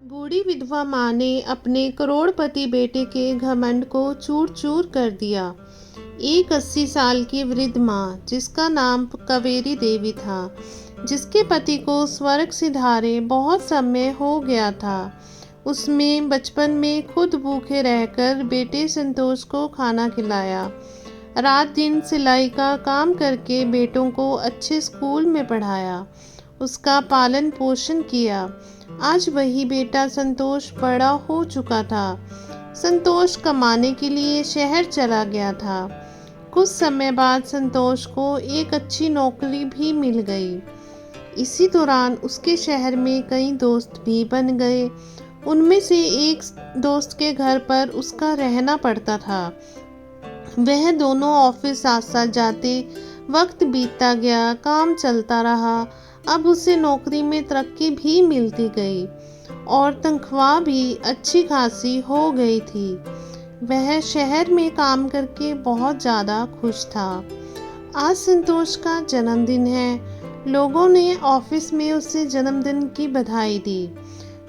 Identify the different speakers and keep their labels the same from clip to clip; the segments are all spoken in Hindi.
Speaker 1: बूढ़ी विधवा माँ ने अपने करोड़पति बेटे के घमंड को चूर चूर कर दिया। एक 80 साल की वृद्ध माँ, जिसका नाम कावेरी देवी था, जिसके पति को स्वर्ग सिधारे बहुत समय हो गया था, उसने बचपन में खुद भूखे रहकर बेटे संतोष को खाना खिलाया, रात दिन सिलाई का काम करके बेटों को अच्छे स्कूल में पढ़ाया, उसका पालन पोषण किया। आज वही बेटा संतोष बड़ा हो चुका था। संतोष कमाने के लिए शहर चला गया था। कुछ समय बाद संतोष को एक अच्छी नौकरी भी मिल गई। इसी दौरान उसके शहर में कई दोस्त भी बन गए। उनमें से एक दोस्त के घर पर उसका रहना पड़ता था। वह दोनों ऑफिस साथ साथ जाते। वक्त बीतता गया, काम चलता रहा। अब उसे नौकरी में तरक्की भी मिलती गई और तनख्वाह भी अच्छी खासी हो गई थी। वह शहर में काम करके बहुत ज़्यादा खुश था। आज संतोष का जन्मदिन है। लोगों ने ऑफिस में उसे जन्मदिन की बधाई दी।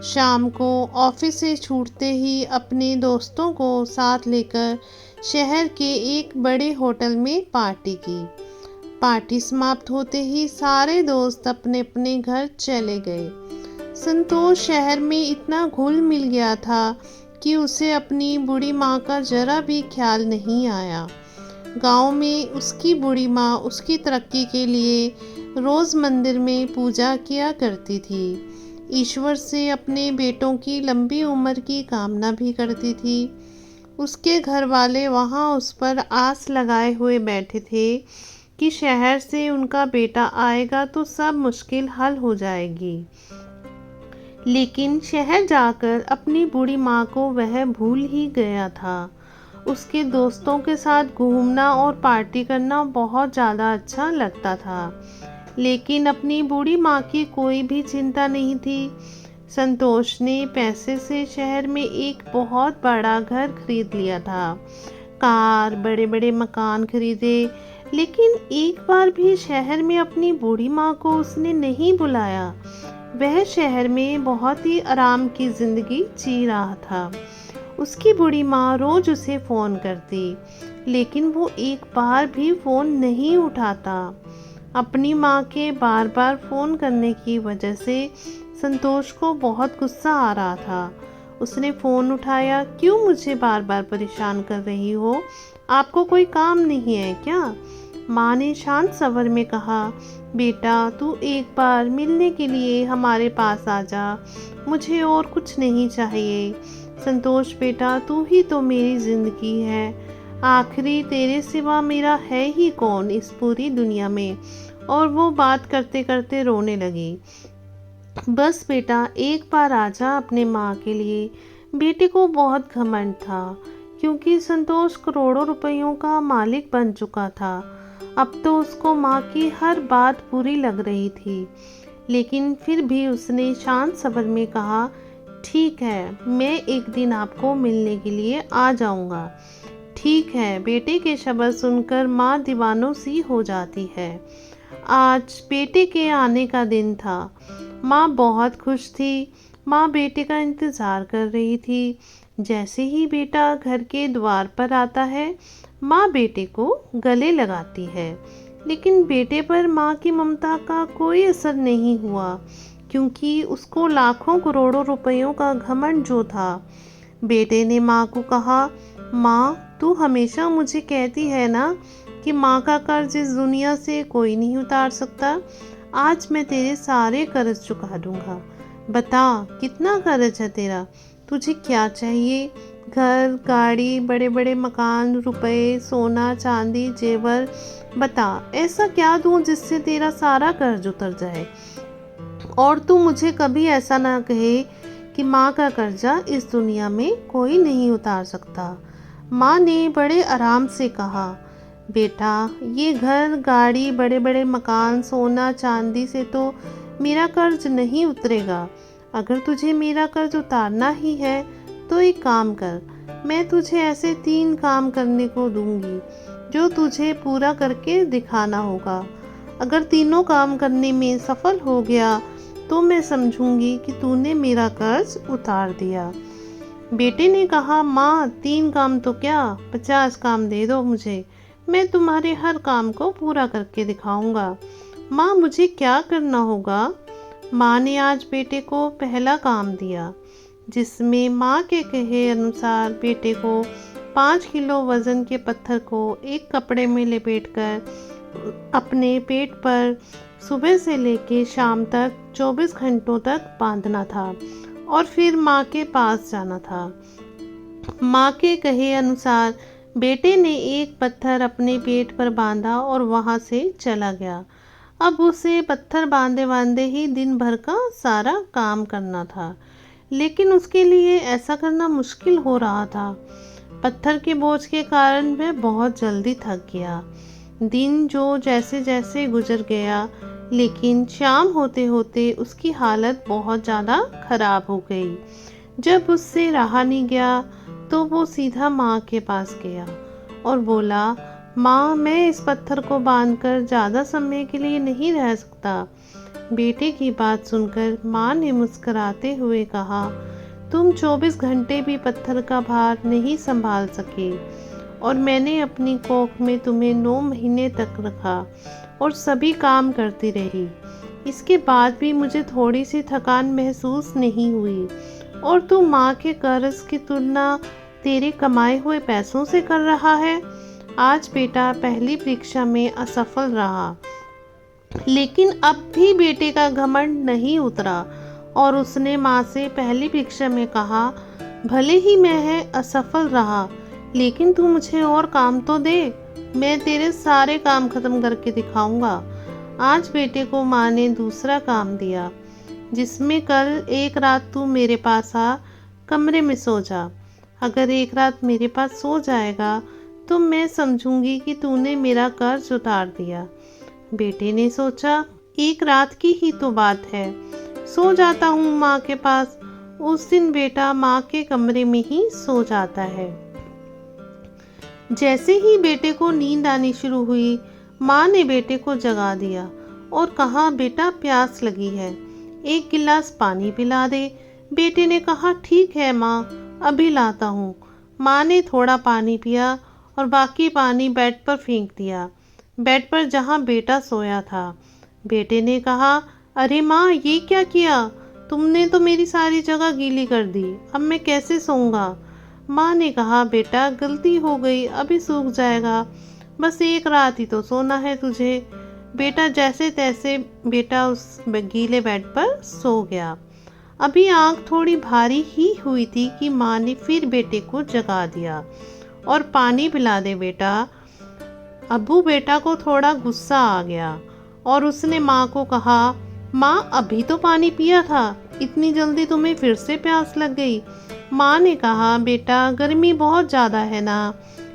Speaker 1: शाम को ऑफिस से छूटते ही अपने दोस्तों को साथ लेकर शहर के एक बड़े होटल में पार्टी की। पार्टी समाप्त होते ही सारे दोस्त अपने अपने घर चले गए। संतोष शहर में इतना घुल मिल गया था कि उसे अपनी बूढ़ी माँ का जरा भी ख्याल नहीं आया। गांव में उसकी बूढ़ी माँ उसकी तरक्की के लिए रोज़ मंदिर में पूजा किया करती थी। ईश्वर से अपने बेटों की लंबी उम्र की कामना भी करती थी। उसके घर वाले वहाँ उस पर आस लगाए हुए बैठे थे कि शहर से उनका बेटा आएगा तो सब मुश्किल हल हो जाएगी। लेकिन शहर जाकर अपनी बूढ़ी माँ को वह भूल ही गया था। उसके दोस्तों के साथ घूमना और पार्टी करना बहुत ज़्यादा अच्छा लगता था, लेकिन अपनी बूढ़ी माँ की कोई भी चिंता नहीं थी। संतोष ने पैसे से शहर में एक बहुत बड़ा घर खरीद लिया था, कार, बड़े बड़े मकान खरीदे, लेकिन एक बार भी शहर में अपनी बूढ़ी माँ को उसने नहीं बुलाया। वह शहर में बहुत ही आराम की जिंदगी जी रहा था। उसकी बूढ़ी माँ रोज उसे फ़ोन करती, लेकिन वो एक बार भी फ़ोन नहीं उठाता। अपनी माँ के बार बार फ़ोन करने की वजह से संतोष को बहुत गुस्सा आ रहा था। उसने फ़ोन उठाया। क्यों मुझे बार बार परेशान कर रही हो? आपको कोई काम नहीं है क्या? माँ ने शांत स्वर में कहा, बेटा तू एक बार मिलने के लिए हमारे पास आ जा, मुझे और कुछ नहीं चाहिए। संतोष बेटा, तू ही तो मेरी ज़िंदगी है। आखिरी तेरे सिवा मेरा है ही कौन इस पूरी दुनिया में। और वो बात करते करते रोने लगी। बस बेटा एक बार आजा अपने माँ के लिए। बेटे को बहुत घमंड था, क्योंकि संतोष करोड़ों रुपयों का मालिक बन चुका था। अब तो उसको माँ की हर बात बुरी लग रही थी, लेकिन फिर भी उसने शांत स्वर में कहा, ठीक है, मैं एक दिन आपको मिलने के लिए आ जाऊंगा। ठीक है। बेटे के शब्द सुनकर माँ दीवानों सी हो जाती है। आज बेटे के आने का दिन था। माँ बहुत खुश थी। माँ बेटे का इंतज़ार कर रही थी। जैसे ही बेटा घर के द्वार पर आता है, माँ बेटे को गले लगाती है, लेकिन बेटे पर माँ की ममता का कोई असर नहीं हुआ, क्योंकि उसको लाखों करोड़ों रुपयों का घमंड जो था। बेटे ने माँ को कहा, माँ तू हमेशा मुझे कहती है ना कि माँ का कर्ज इस दुनिया से कोई नहीं उतार सकता। आज मैं तेरे सारे कर्ज चुका दूंगा। बता कितना कर्ज है तेरा? तुझे क्या चाहिए? घर, गाड़ी, बड़े बड़े मकान, रुपए, सोना, चांदी, जेवर। बता ऐसा क्या दूं जिससे तेरा सारा कर्ज उतर जाए। और तू मुझे कभी ऐसा ना कहे कि माँ का कर्जा इस दुनिया में कोई नहीं उतार सकता। माँ ने बड़े आराम से कहा, बेटा ये घर, गाड़ी, बड़े बड़े मकान, सोना, चांदी से तो मेरा कर्ज नहीं उतरेगा। अगर तुझे मेरा कर्ज उतारना ही है तो एक काम कर, मैं तुझे ऐसे 3 काम करने को दूंगी जो तुझे पूरा करके दिखाना होगा। अगर तीनों काम करने में सफल हो गया तो मैं समझूंगी कि तूने मेरा कर्ज उतार दिया। बेटे ने कहा, माँ 3 काम तो क्या 50 काम दे दो मुझे, मैं तुम्हारे हर काम को पूरा करके दिखाऊंगा। माँ मुझे क्या करना होगा? माँ ने आज बेटे को पहला काम दिया, जिसमें माँ के कहे अनुसार बेटे को 5 किलो वज़न के पत्थर को एक कपड़े में लपेटकर अपने पेट पर सुबह से लेकर शाम तक 24 घंटों तक बांधना था और फिर माँ के पास जाना था। माँ के कहे अनुसार बेटे ने एक पत्थर अपने पेट पर बांधा और वहाँ से चला गया। अब उसे पत्थर बांधे बांधे ही दिन भर का सारा काम करना था, लेकिन उसके लिए ऐसा करना मुश्किल हो रहा था। पत्थर के बोझ के कारण वह बहुत जल्दी थक गया। दिन जो जैसे जैसे गुजर गया, लेकिन शाम होते होते उसकी हालत बहुत ज़्यादा खराब हो गई। जब उससे रहा नहीं गया तो वो सीधा माँ के पास गया और बोला, माँ मैं इस पत्थर को बांधकर ज़्यादा समय के लिए नहीं रह सकता। बेटे की बात सुनकर माँ ने मुस्कुराते हुए कहा, तुम 24 घंटे भी पत्थर का भार नहीं संभाल सके और मैंने अपनी कोख में तुम्हें 9 महीने तक रखा और सभी काम करती रही। इसके बाद भी मुझे थोड़ी सी थकान महसूस नहीं हुई और तू माँ के कर्ज की तुलना तेरे कमाए हुए पैसों से कर रहा है। आज बेटा पहली परीक्षा में असफल रहा, लेकिन अब भी बेटे का घमंड नहीं उतरा और उसने माँ से पहली परीक्षा में कहा, भले ही मैं असफल रहा, लेकिन तू मुझे और काम तो दे, मैं तेरे सारे काम खत्म करके दिखाऊंगा। आज बेटे को माँ ने दूसरा काम दिया, जिसमें कल एक रात तू मेरे पास आ कमरे में सो जा। अगर एक रात मेरे पास सो जाएगा तो मैं समझूंगी कि तूने मेरा कर्ज उतार दिया। बेटे ने सोचा, एक रात की ही तो बात है, सो जाता हूँ माँ के पास। उस दिन बेटा माँ के कमरे में ही सो जाता है। जैसे ही बेटे को नींद आनी शुरू हुई, माँ ने बेटे को जगा दिया और कहा, बेटा प्यास लगी है, एक गिलास पानी पिला दे। बेटे ने कहा, ठीक है माँ, अभी लाता हूँ। माँ ने थोड़ा पानी पिया और बाकी पानी बेड पर फेंक दिया, बेड पर जहाँ बेटा सोया था। बेटे ने कहा, अरे माँ ये क्या किया, तुमने तो मेरी सारी जगह गीली कर दी, अब मैं कैसे सोऊंगा। माँ ने कहा, बेटा गलती हो गई, अभी सूख जाएगा, बस एक रात ही तो सोना है तुझे। बेटा जैसे तैसे बेटा उस गीले बेड पर सो गया। अभी आँख थोड़ी भारी ही हुई थी कि माँ ने फिर बेटे को जगा दिया और पानी पिला दे बेटा। अब्बू बेटा को थोड़ा गुस्सा आ गया और उसने माँ को कहा, माँ अभी तो पानी पिया था, इतनी जल्दी तुम्हें फिर से प्यास लग गई। माँ ने कहा, बेटा गर्मी बहुत ज़्यादा है ना,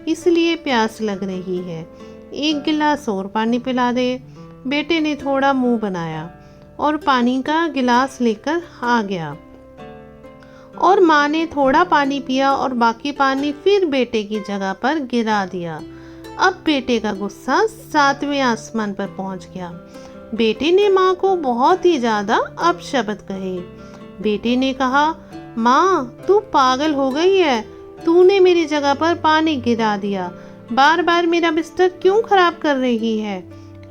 Speaker 1: इसलिए प्यास लग रही है, एक गिलास और पानी पिला दे। बेटे ने थोड़ा मुंह बनाया और पानी का गिलास लेकर आ गया और माँ ने थोड़ा पानी पिया और बाकी पानी फिर बेटे की जगह पर गिरा दिया। अब बेटे का गुस्सा 7वें आसमान पर पहुंच गया। बेटे ने माँ को बहुत ही ज़्यादा अपशब्द कहे। बेटे ने कहा, माँ तू पागल हो गई है, तूने मेरी जगह पर पानी गिरा दिया, बार बार मेरा बिस्तर क्यों खराब कर रही है।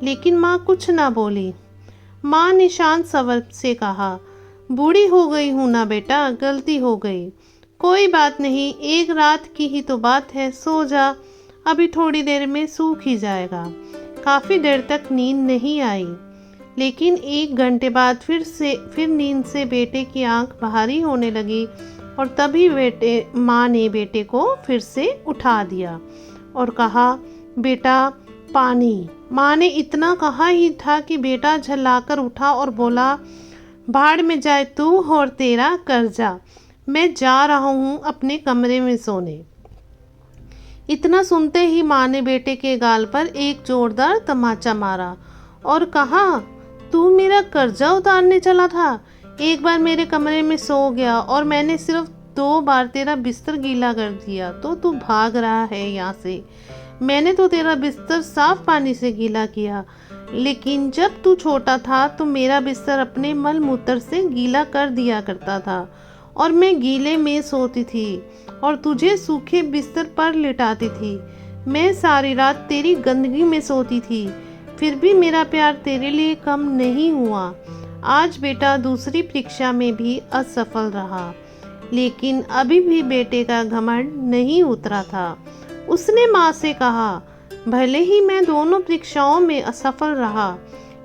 Speaker 1: लेकिन माँ कुछ ना बोली। माँ ने शांत स्वर से कहा, बूढ़ी हो गई हूँ ना बेटा, गलती हो गई, कोई बात नहीं, एक रात की ही तो बात है, सो जा, अभी थोड़ी देर में सूख ही जाएगा। काफ़ी देर तक नींद नहीं आई, लेकिन 1 घंटे बाद फिर नींद से बेटे की आंख भारी होने लगी और तभी माँ ने बेटे को फिर से उठा दिया और कहा, बेटा पानी। माँ ने इतना कहा ही था कि बेटा झल्लाकर उठा और बोला, भाड़ में जाए तू और तेरा कर्जा, मैं जा रहा हूँ अपने कमरे में सोने। इतना सुनते ही माँ ने बेटे के गाल पर एक जोरदार तमाचा मारा और कहा, तू मेरा कर्जा उतारने चला था, एक बार मेरे कमरे में सो गया और मैंने सिर्फ 2 बार तेरा बिस्तर गीला कर दिया तो तू भाग रहा है यहाँ से। मैंने तो तेरा बिस्तर साफ पानी से गीला किया, लेकिन जब तू छोटा था तो मेरा बिस्तर अपने मल मूत्र से गीला कर दिया करता था और मैं गीले में सोती थी और तुझे सूखे बिस्तर पर लिटाती थी। मैं सारी रात तेरी गंदगी में सोती थी, फिर भी मेरा प्यार तेरे लिए कम नहीं हुआ। आज बेटा दूसरी परीक्षा में भी असफल रहा, लेकिन अभी भी बेटे का घमंड नहीं उतरा था। उसने माँ से कहा, भले ही मैं दोनों परीक्षाओं में असफल रहा,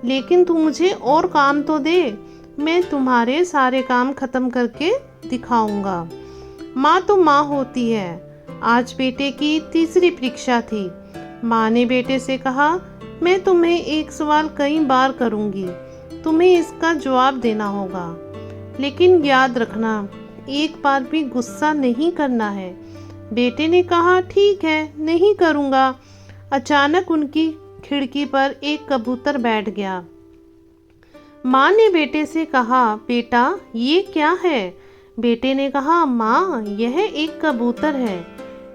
Speaker 1: लेकिन तू मुझे और काम तो दे, मैं तुम्हारे सारे काम खत्म करके दिखाऊंगा। माँ तो माँ होती है। आज बेटे की तीसरी परीक्षा थी। माँ ने बेटे से कहा, मैं तुम्हें एक सवाल कई बार करूंगी, तुम्हें इसका जवाब देना होगा, लेकिन याद रखना एक बार भी गुस्सा नहीं करना है। बेटे ने कहा, ठीक है, नहीं करूँगा। अचानक उनकी खिड़की पर एक कबूतर बैठ गया। माँ ने बेटे से कहा, बेटा ये क्या है? बेटे ने कहा, माँ यह एक कबूतर है।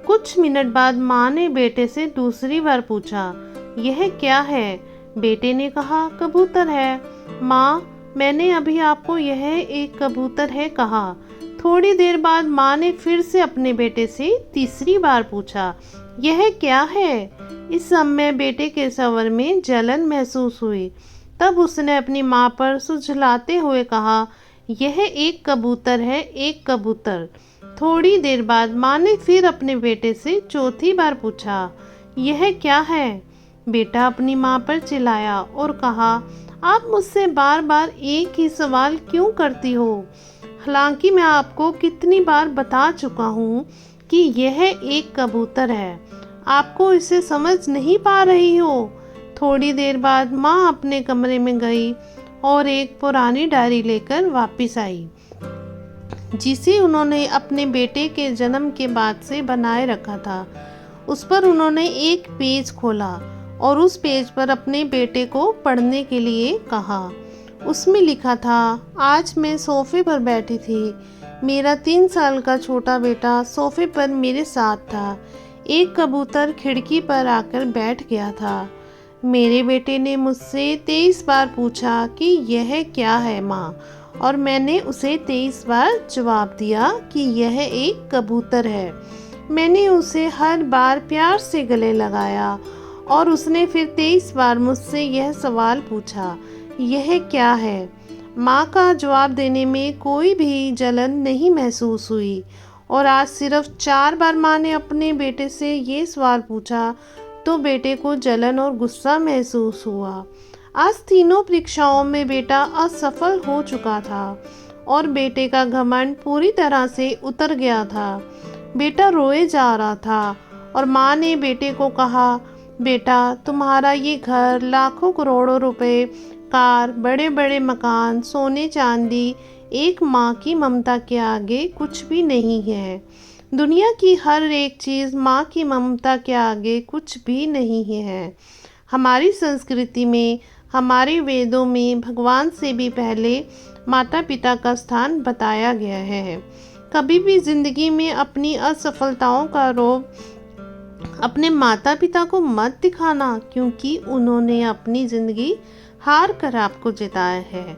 Speaker 1: कुछ मिनट बाद माँ ने बेटे से दूसरी बार पूछा, यह क्या है? बेटे ने कहा, कबूतर है। माँ मैंने अभी आपको यह एक कबूतर है कहा। थोड़ी देर बाद माँ ने फिर से अपने बेटे से तीसरी बार पूछा, यह क्या है? इस समय बेटे के स्वर में जलन महसूस हुई। तब उसने अपनी माँ पर सुझलाते हुए कहा, यह एक कबूतर है, एक कबूतर। थोड़ी देर बाद माँ ने फिर अपने बेटे से चौथी बार पूछा, यह क्या है? बेटा अपनी माँ पर चिल्लाया और कहा, आप मुझसे बार बार एक ही सवाल क्यों करती हो? हालांकि मैं आपको कितनी बार बता चुका हूँ कि यह एक कबूतर है, आपको इसे समझ नहीं पा रही हो। थोड़ी देर बाद माँ अपने कमरे में गई और एक पुरानी डायरी लेकर वापस आई, जिसे उन्होंने अपने बेटे के जन्म के बाद से बनाए रखा था। उस पर उन्होंने एक पेज खोला और उस पेज पर अपने बेटे को पढ़ने के लिए कहा। उसमें लिखा था, आज मैं सोफे पर बैठी थी। मेरा 3 साल का छोटा बेटा सोफे पर मेरे साथ था। एक कबूतर खिड़की पर आकर बैठ गया था। मेरे बेटे ने मुझसे 23 बार पूछा कि यह क्या है माँ, और मैंने उसे 23 बार जवाब दिया कि यह एक कबूतर है। मैंने उसे हर बार प्यार से गले लगाया और उसने फिर 23 बार मुझसे यह सवाल पूछा, यह क्या है? माँ का जवाब देने में कोई भी जलन नहीं महसूस हुई और आज सिर्फ 4 बार माँ ने अपने बेटे से ये सवाल पूछा तो बेटे को जलन और गुस्सा महसूस हुआ। आज तीनों परीक्षाओं में बेटा असफल हो चुका था और बेटे का घमंड पूरी तरह से उतर गया था। बेटा रोए जा रहा था और माँ ने बेटे को कहा, बेटा तुम्हारा ये घर, लाखों करोड़ों रुपए, कार, बड़े बड़े मकान, सोने चांदी, एक माँ की ममता के आगे कुछ भी नहीं है। दुनिया की हर एक चीज़ माँ की ममता के आगे कुछ भी नहीं है। हमारी संस्कृति में, हमारे वेदों में भगवान से भी पहले माता पिता का स्थान बताया गया है। कभी भी जिंदगी में अपनी असफलताओं का आरोप अपने माता पिता को मत दिखाना, क्योंकि उन्होंने अपनी ज़िंदगी हार कर आपको जिताया है।